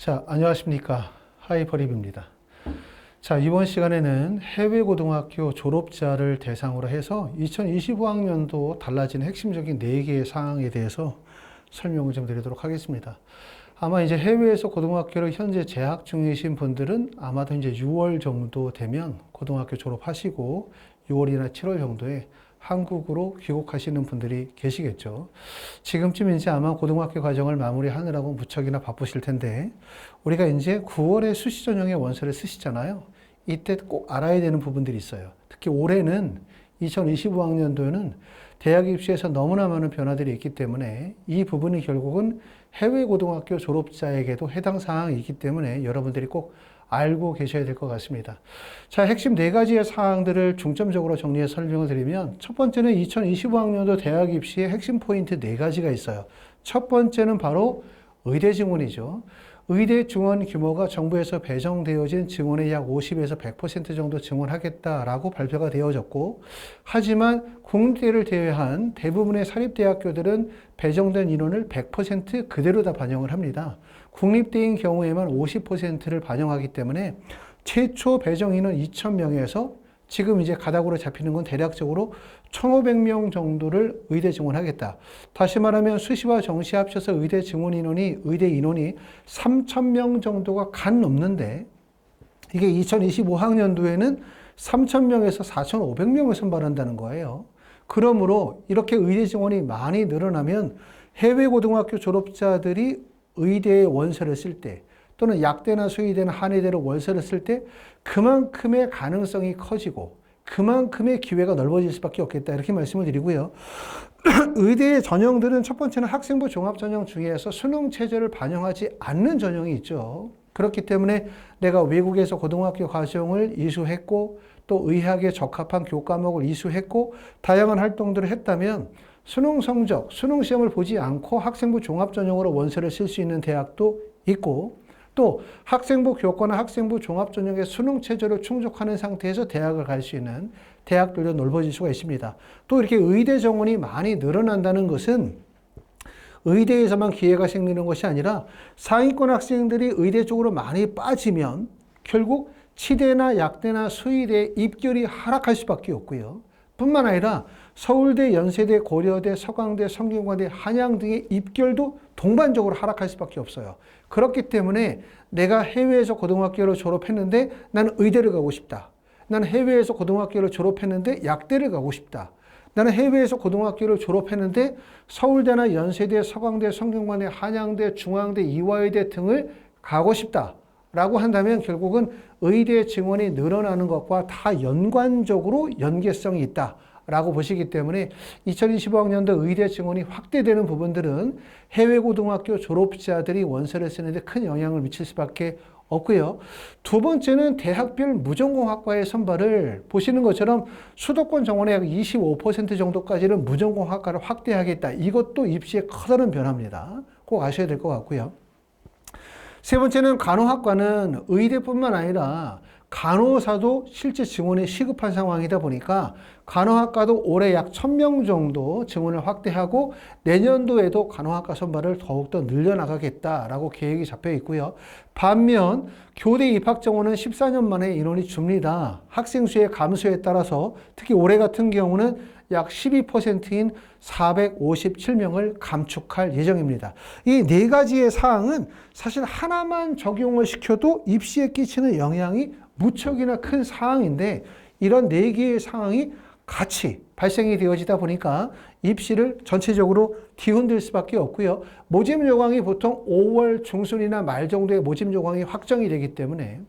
자, 안녕하십니까. 하이퍼립입니다. 자, 이번 시간에는 해외 고등학교 졸업자를 대상으로 해서 2025학년도 달라지는 핵심적인 4개의 사항에 대해서 설명을 좀 드리도록 하겠습니다. 아마 이제 해외에서 고등학교를 현재 재학 중이신 분들은 아마도 이제 6월 정도 되면 고등학교 졸업하시고 6월이나 7월 정도에 한국으로 귀국하시는 분들이 계시겠죠. 지금쯤 이제 아마 고등학교 과정을 마무리하느라고 무척이나 바쁘실 텐데, 우리가 이제 9월에 수시 전형의 원서를 쓰시잖아요. 이때 꼭 알아야 되는 부분들이 있어요. 특히 올해는 2025학년도에는 대학 입시에서 너무나 많은 변화들이 있기 때문에 이 부분이 결국은 해외 고등학교 졸업자에게도 해당 사항이기 때문에 여러분들이 꼭 알고 계셔야 될 것 같습니다. 자, 핵심 4가지의 사항들을 중점적으로 정리해 설명을 드리면, 첫 번째는 2025학년도 대학 입시의 핵심 포인트 4가지가 있어요. 첫 번째는 바로 의대 증원이죠. 의대 증원 규모가 정부에서 배정되어진 증원의 약 50에서 100% 정도 증원하겠다라고 발표가 되어졌고, 하지만 국립대를 제외한 대부분의 사립대학교들은 배정된 인원을 100% 그대로 다 반영을 합니다. 국립대인 경우에만 50%를 반영하기 때문에 최초 배정 인원 2,000명에서 지금 이제 가닥으로 잡히는 건 대략적으로 1,500명 정도를 의대 증원하겠다. 다시 말하면 수시와 정시 합쳐서 의대 증원 인원이, 의대 인원이 3,000명 정도가 간 넘는데, 이게 2025학년도에는 3,000명에서 4,500명을 선발한다는 거예요. 그러므로 이렇게 의대 증원이 많이 늘어나면 해외 고등학교 졸업자들이 의대에 원서를 쓸 때, 또는 약대나 수의대나 한의대로 원서를 쓸 때 그만큼의 가능성이 커지고 그만큼의 기회가 넓어질 수밖에 없겠다, 이렇게 말씀을 드리고요. 의대의 전형들은 첫 번째는 학생부 종합전형 중에서 수능 체제를 반영하지 않는 전형이 있죠. 그렇기 때문에 내가 외국에서 고등학교 과정을 이수했고 또 의학에 적합한 교과목을 이수했고 다양한 활동들을 했다면 수능 성적, 수능 시험을 보지 않고 학생부 종합전형으로 원서를 쓸 수 있는 대학도 있고, 또 학생부 교과나 학생부 종합전형의 수능 체제를 충족하는 상태에서 대학을 갈 수 있는 대학들도 넓어질 수가 있습니다. 또 이렇게 의대 정원이 많이 늘어난다는 것은 의대에서만 기회가 생기는 것이 아니라 상위권 학생들이 의대 쪽으로 많이 빠지면 결국 치대나 약대나 수의대의 입결이 하락할 수밖에 없고요. 뿐만 아니라 서울대, 연세대, 고려대, 서강대, 성균관대, 한양 등의 입결도 동반적으로 하락할 수밖에 없어요. 그렇기 때문에 내가 해외에서 고등학교를 졸업했는데 나는 의대를 가고 싶다. 나는 해외에서 고등학교를 졸업했는데 약대를 가고 싶다. 나는 해외에서 고등학교를 졸업했는데 서울대나 연세대, 서강대, 성균관대, 한양대, 중앙대, 이화여대 등을 가고 싶다 라고 한다면 결국은 의대 증원이 늘어나는 것과 다 연관적으로 연계성이 있다 라고 보시기 때문에 2025학년도 의대 증원이 확대되는 부분들은 해외 고등학교 졸업자들이 원서를 쓰는데 큰 영향을 미칠 수밖에 없고요. 두 번째는 대학별 무전공학과의 선발을 보시는 것처럼 수도권 정원의 약 25% 정도까지는 무전공학과를 확대하겠다. 이것도 입시의 커다란 변화입니다. 꼭 아셔야 될 것 같고요. 세 번째는 간호학과는 의대뿐만 아니라 간호사도 실제 증원이 시급한 상황이다 보니까 간호학과도 올해 약 1,000명 정도 증원을 확대하고 내년도에도 간호학과 선발을 더욱더 늘려나가겠다라고 계획이 잡혀 있고요. 반면 교대 입학 정원은 14년 만에 인원이 줍니다. 학생 수의 감소에 따라서 특히 올해 같은 경우는 약 12%인 457명을 감축할 예정입니다. 이 4가지의 사항은 사실 하나만 적용을 시켜도 입시에 끼치는 영향이 무척이나 큰 사항인데, 이런 4개의 상황이 같이 발생이 되어지다 보니까 입시를 전체적으로 뒤흔들 수밖에 없고요. 모집 요강이 보통 5월 중순이나 말 정도에 모집 요강이 확정이 되기 때문에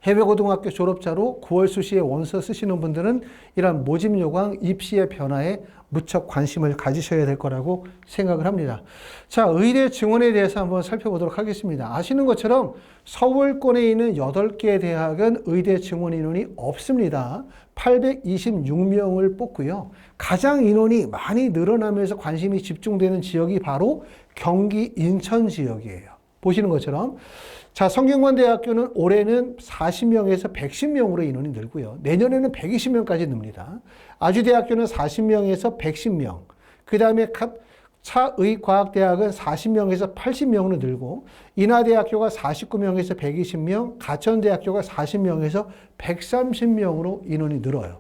해외 고등학교 졸업자로 9월 수시에 원서 쓰시는 분들은 이러한 모집 요강 입시의 변화에 무척 관심을 가지셔야 될 거라고 생각을 합니다. 자, 의대 증원에 대해서 한번 살펴보도록 하겠습니다. 아시는 것처럼 서울권에 있는 8개 대학은 의대 증원 인원이 없습니다. 826명을 뽑고요. 가장 인원이 많이 늘어나면서 관심이 집중되는 지역이 바로 경기 인천 지역이에요. 보시는 것처럼 자, 성균관대학교는 올해는 40명에서 110명으로 인원이 늘고요. 내년에는 120명까지 늡니다. 아주대학교는 40명에서 110명. 그 다음에 차의과학대학은 40명에서 80명으로 늘고 인하대학교가 49명에서 120명, 가천대학교가 40명에서 130명으로 인원이 늘어요.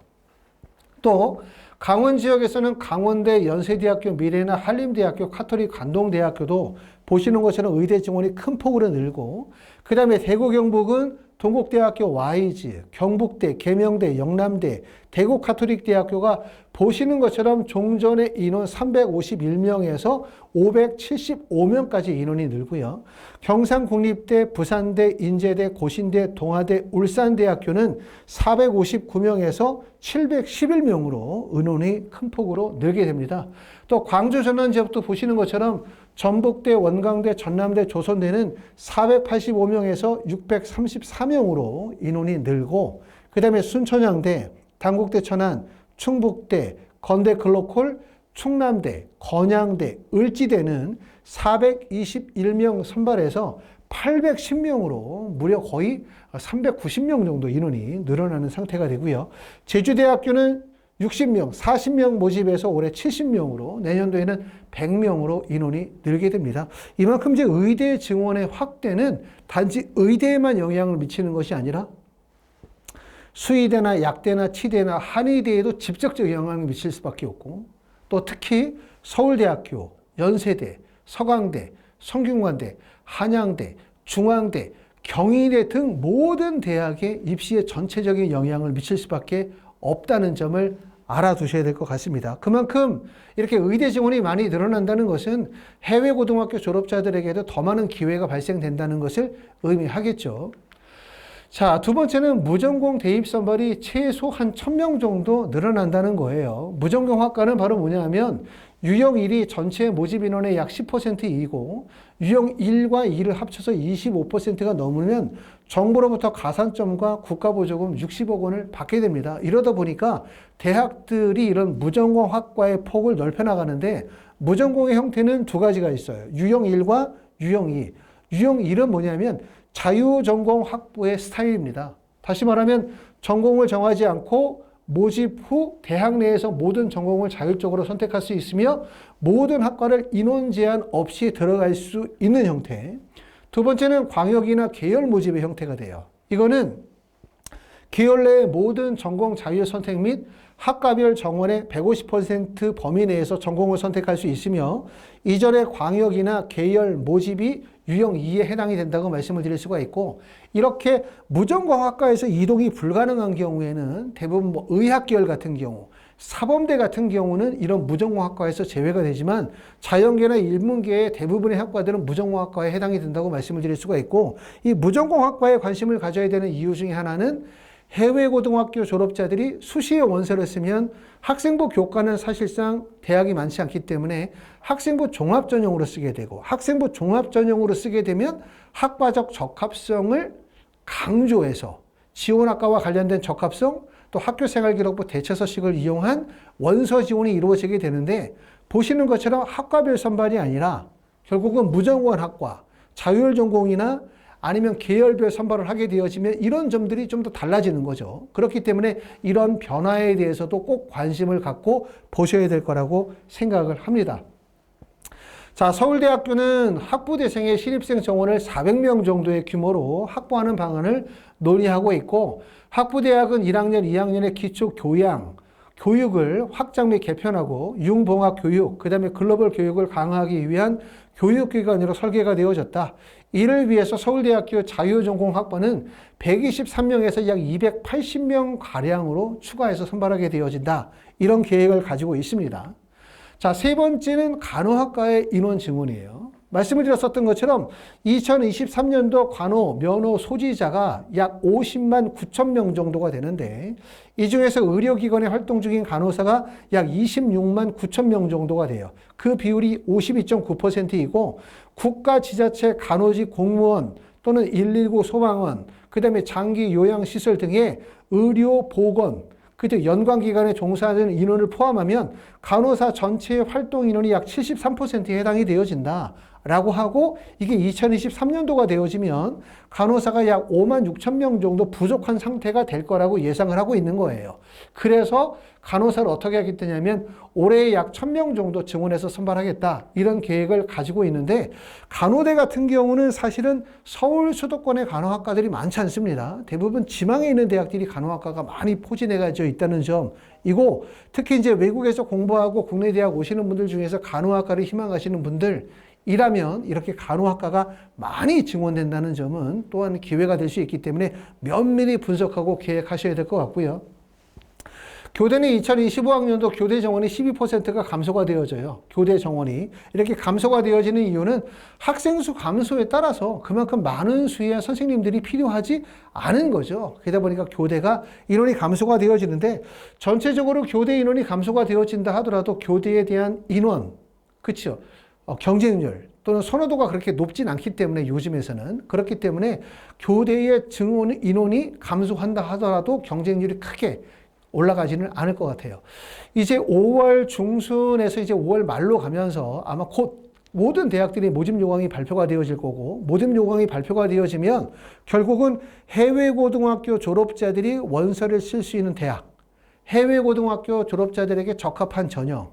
또 강원 지역에서는 강원대, 연세대학교, 미래나 한림대학교, 카톨릭 관동대학교도 보시는 것처럼 의대 증원이 큰 폭으로 늘고, 그 다음에 대구 경북은 동국대학교 YG, 경북대, 계명대, 영남대, 대구 카톨릭대학교가 보시는 것처럼 종전의 인원 351명에서 575명까지 인원이 늘고요. 경상국립대, 부산대, 인제대, 고신대, 동아대, 울산대학교는 459명에서 711명으로 인원이 큰 폭으로 늘게 됩니다. 또 광주 전남지역도 보시는 것처럼 전북대, 원광대, 전남대, 조선대는 485명에서 634명으로 인원이 늘고, 그 다음에 순천향대, 당국대 천안, 충북대, 건대 글로콜, 충남대, 건양대, 을지대는 421명 선발해서 810명으로 무려 거의 390명 정도 인원이 늘어나는 상태가 되고요. 제주대학교는 60명, 40명 모집해서 올해 70명으로 내년도에는 100명으로 인원이 늘게 됩니다. 이만큼 이제 의대 증원의 확대는 단지 의대에만 영향을 미치는 것이 아니라 수의대나 약대나 치대나 한의대에도 직접적 영향을 미칠 수밖에 없고, 또 특히 서울대학교, 연세대, 서강대, 성균관대, 한양대, 중앙대, 경희대 등 모든 대학의 입시에 전체적인 영향을 미칠 수밖에 없다는 점을 알아두셔야 될 것 같습니다. 그만큼 이렇게 의대 증원이 많이 늘어난다는 것은 해외 고등학교 졸업자들에게도 더 많은 기회가 발생된다는 것을 의미하겠죠. 자, 두 번째는 무전공 대입 선발이 최소 한 1000명 정도 늘어난다는 거예요. 무전공학과는 바로 뭐냐 하면 유형 1이 전체 모집 인원의 약 10%이고 유형 1과 2를 합쳐서 25%가 넘으면 정부로부터 가산점과 국가보조금 60억 원을 받게 됩니다. 이러다 보니까 대학들이 이런 무전공학과의 폭을 넓혀나가는데, 무전공의 형태는 두 가지가 있어요. 유형 1과 유형 2. 유형 1은 뭐냐면 자유전공 확보의 스타일입니다. 다시 말하면 전공을 정하지 않고 모집 후 대학 내에서 모든 전공을 자율적으로 선택할 수 있으며 모든 학과를 인원 제한 없이 들어갈 수 있는 형태. 두 번째는 광역이나 계열 모집의 형태가 돼요. 이거는 계열 내의 모든 전공 자유 선택 및 학과별 정원의 150% 범위 내에서 전공을 선택할 수 있으며, 이전의 광역이나 계열 모집이 유형 2에 해당이 된다고 말씀을 드릴 수가 있고, 이렇게 무전공학과에서 이동이 불가능한 경우에는 대부분 뭐 의학계열 같은 경우, 사범대 같은 경우는 이런 무전공학과에서 제외가 되지만 자연계나 인문계의 대부분의 학과들은 무전공학과에 해당이 된다고 말씀을 드릴 수가 있고, 이 무전공학과에 관심을 가져야 되는 이유 중에 하나는 해외 고등학교 졸업자들이 수시에 원서를 쓰면 학생부 교과는 사실상 대학이 많지 않기 때문에 학생부 종합전형으로 쓰게 되고, 학생부 종합전형으로 쓰게 되면 학과적 적합성을 강조해서 지원학과와 관련된 적합성, 또 학교생활기록부 대체서식을 이용한 원서 지원이 이루어지게 되는데, 보시는 것처럼 학과별 선발이 아니라 결국은 무전공 학과, 자율전공이나 아니면 계열별 선발을 하게 되어지면 이런 점들이 좀 더 달라지는 거죠. 그렇기 때문에 이런 변화에 대해서도 꼭 관심을 갖고 보셔야 될 거라고 생각을 합니다. 자, 서울대학교는 학부대생의 신입생 정원을 400명 정도의 규모로 확보하는 방안을 논의하고 있고, 학부대학은 1학년, 2학년의 기초 교육을 확장 및 개편하고 융봉합 교육, 그 다음에 글로벌 교육을 강화하기 위한 교육기관으로 설계가 되어졌다. 이를 위해서 서울대학교 자유전공학과는 123명에서 약 280명 가량으로 추가해서 선발하게 되어진다. 이런 계획을 가지고 있습니다. 자, 세 번째는 간호학과의 인원 증원이에요. 말씀을 드렸었던 것처럼 2023년도 간호 면허 소지자가 약 50만 9천 명 정도가 되는데, 이 중에서 의료기관에 활동 중인 간호사가 약 26만 9천 명 정도가 돼요. 그 비율이 52.9%이고 국가 지자체 간호직 공무원 또는 119 소방원, 그 다음에 장기 요양시설 등의 의료 보건, 그때 연관기관에 종사하는 인원을 포함하면 간호사 전체의 활동 인원이 약 73%에 해당이 되어진다. 라고 하고 이게 2023년도가 되어지면 간호사가 약 5만 6천 명 정도 부족한 상태가 될 거라고 예상을 하고 있는 거예요. 그래서 간호사를 어떻게 하겠다냐면 올해 약 1,000명 정도 증원해서 선발하겠다 이런 계획을 가지고 있는데 간호대 같은 경우는 사실은 서울 수도권의 간호학과들이 많지 않습니다. 대부분 지방에 있는 대학들이 간호학과가 많이 포진해가지고 있다는 점 이고 특히 이제 외국에서 공부하고 국내 대학 오시는 분들 중에서 간호학과를 희망하시는 분들 이라면 이렇게 간호학과가 많이 증원된다는 점은 또한 기회가 될 수 있기 때문에 면밀히 분석하고 계획하셔야 될 것 같고요. 교대는 2025학년도 교대 정원이 12%가 감소가 되어져요. 교대 정원이. 이렇게 감소가 되어지는 이유는 학생 수 감소에 따라서 그만큼 많은 수의 선생님들이 필요하지 않은 거죠. 그러다 보니까 교대가 인원이 감소가 되어지는데 전체적으로 교대 인원이 감소가 되어진다 하더라도 교대에 대한 인원, 그렇죠? 경쟁률 또는 선호도가 그렇게 높진 않기 때문에 요즘에서는 그렇기 때문에 교대의 증원 인원이 감소한다 하더라도 경쟁률이 크게 올라가지는 않을 것 같아요. 이제 5월 중순에서 이제 5월 말로 가면서 아마 곧 모든 대학들이 모집 요강이 발표가 되어질 거고 모집 요강이 발표가 되어지면 결국은 해외 고등학교 졸업자들이 원서를 쓸 수 있는 대학, 해외 고등학교 졸업자들에게 적합한 전형,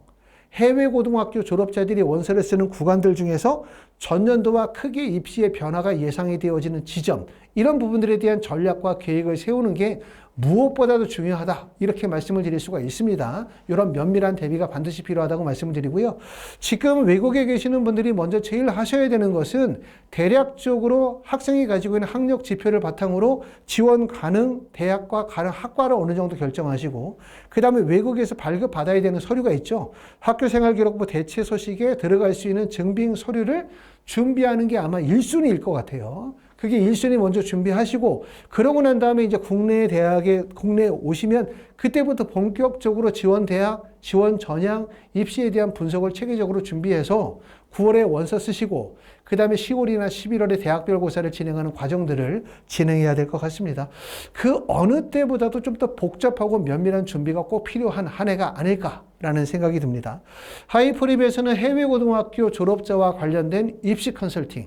해외 고등학교 졸업자들이 원서를 쓰는 구간들 중에서 전년도와 크게 입시의 변화가 예상이 되어지는 지점, 이런 부분들에 대한 전략과 계획을 세우는 게 무엇보다도 중요하다 이렇게 말씀을 드릴 수가 있습니다. 이런 면밀한 대비가 반드시 필요하다고 말씀을 드리고요. 지금 외국에 계시는 분들이 먼저 제일 하셔야 되는 것은 대략적으로 학생이 가지고 있는 학력 지표를 바탕으로 지원 가능 대학과 가능 학과를 어느 정도 결정하시고 그 다음에 외국에서 발급받아야 되는 서류가 있죠. 학교생활기록부 대체 소식에 들어갈 수 있는 증빙 서류를 준비하는 게 아마 1순위일 것 같아요. 그게 1순위 먼저 준비하시고 그러고 난 다음에 이제 국내 대학에 국내에 오시면 그때부터 본격적으로 지원 대학, 지원 전형, 입시에 대한 분석을 체계적으로 준비해서 9월에 원서 쓰시고 그 다음에 10월이나 11월에 대학별 고사를 진행하는 과정들을 진행해야 될 것 같습니다. 그 어느 때보다도 좀 더 복잡하고 면밀한 준비가 꼭 필요한 한 해가 아닐까라는 생각이 듭니다. 하이프립에서는 해외 고등학교 졸업자와 관련된 입시 컨설팅,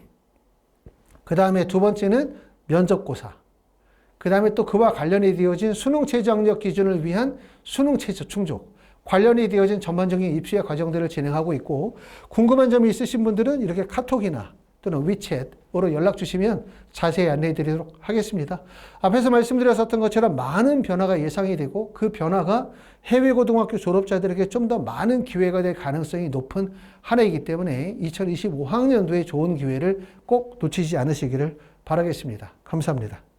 그 다음에 두 번째는 면접고사, 그 다음에 또 그와 관련이 되어진 수능 최저 학력 기준을 위한 수능 최저 충족, 관련이 되어진 전반적인 입시의 과정들을 진행하고 있고 궁금한 점이 있으신 분들은 이렇게 카톡이나 또는 위챗으로 연락 주시면 자세히 안내해 드리도록 하겠습니다. 앞에서 말씀드렸었던 것처럼 많은 변화가 예상이 되고 그 변화가 해외 고등학교 졸업자들에게 좀 더 많은 기회가 될 가능성이 높은 한 해이기 때문에 2025학년도에 좋은 기회를 꼭 놓치지 않으시기를 바라겠습니다. 감사합니다.